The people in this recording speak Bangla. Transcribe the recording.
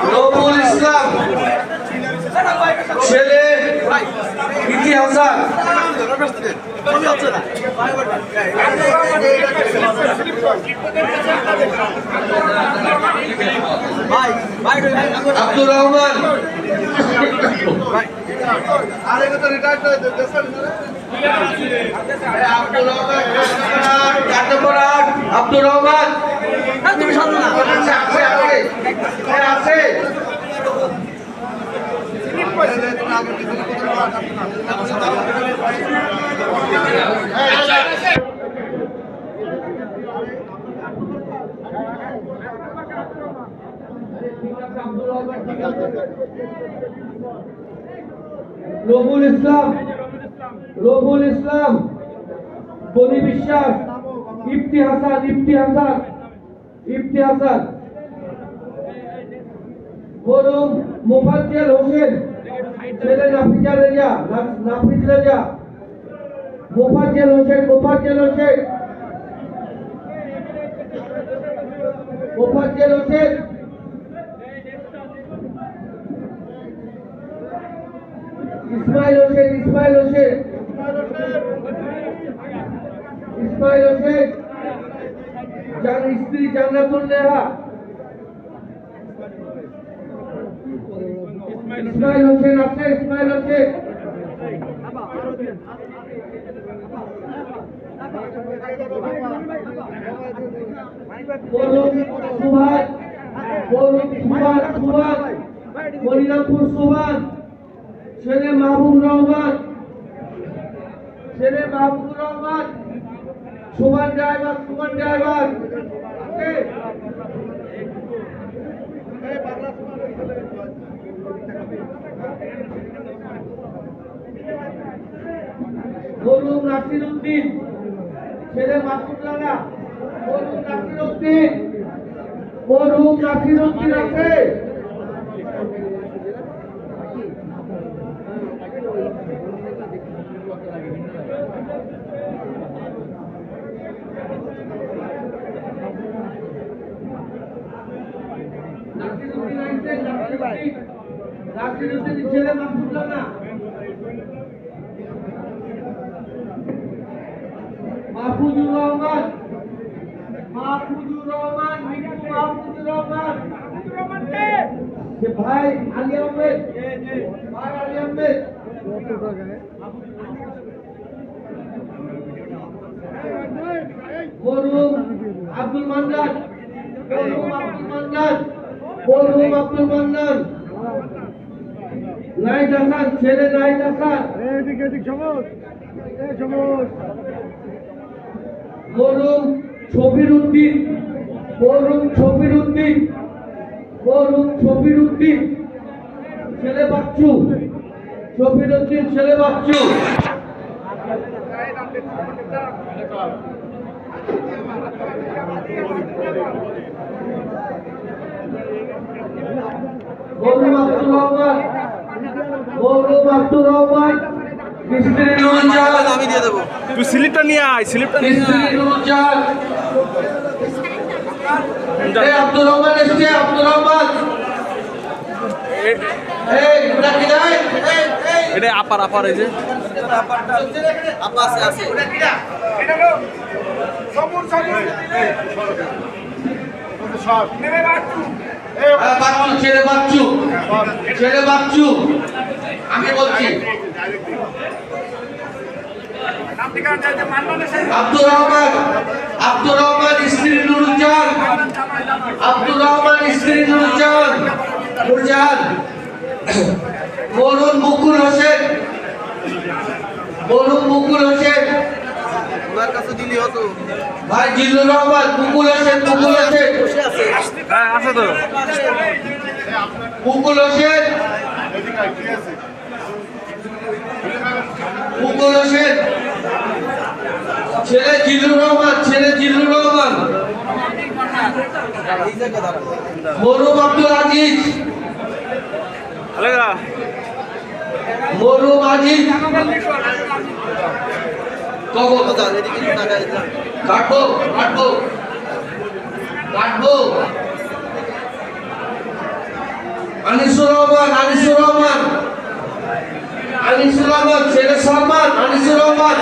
নবুল ইসলাম ছেলে ইতি হাসান আব্দুর রহমান আব্দুর রহমান আছে রবুল ইসলাম বনি বিশ্বাস ইফতি হাসান মরুম মুফাজ্জল হোসেন ছেলে নাফিজ রেজা মুফাজ্জল হোসেন ইসমাইল হোসেন যার স্ত্রী জান্নাতুন নেহা ইসমাইল হোসেন মনিরামপুর সুভান ছেলে মাহবুব রহমান সুভান ড্রাইভার মরহুম নাসির উদ্দিন ছেলে মাসুদ রানা মরহুম নাসির উদ্দিন আছে নাসির উদ্দিন ছেলে মাসুদ রানা মাহফুজুর রহমান ভাই আলী আহমেদ মরহুম আব্দুল মান্নান নাইদ হাসান ছেলে নাইদ হাসান মরহুম ছবির উদ্দিন ছেলে বাচ্চু মরহুম আব্দুর রহমান আমি দিয়ে দেবো তুই স্লিপটা নিয়ে আয় আব্দুর রহমান এটা আপার এই যে ছেলে বাচ্চু আমি বলছি আব্দুর রহমান স্ত্রী নুরজাহান মরহুম মুকুল হোসেন ভাই জিল্লুর রহমান মুকুল হোসেন আছে তো মুকুল হোসেন ছেলে জিল্লুর রহমান মরহুম আব্দুল আজিজ কাটবো আনিসুর রহমান আনিসুর রহমান আনিসুর রহমান ছেলে সালমান আনিসুর রহমান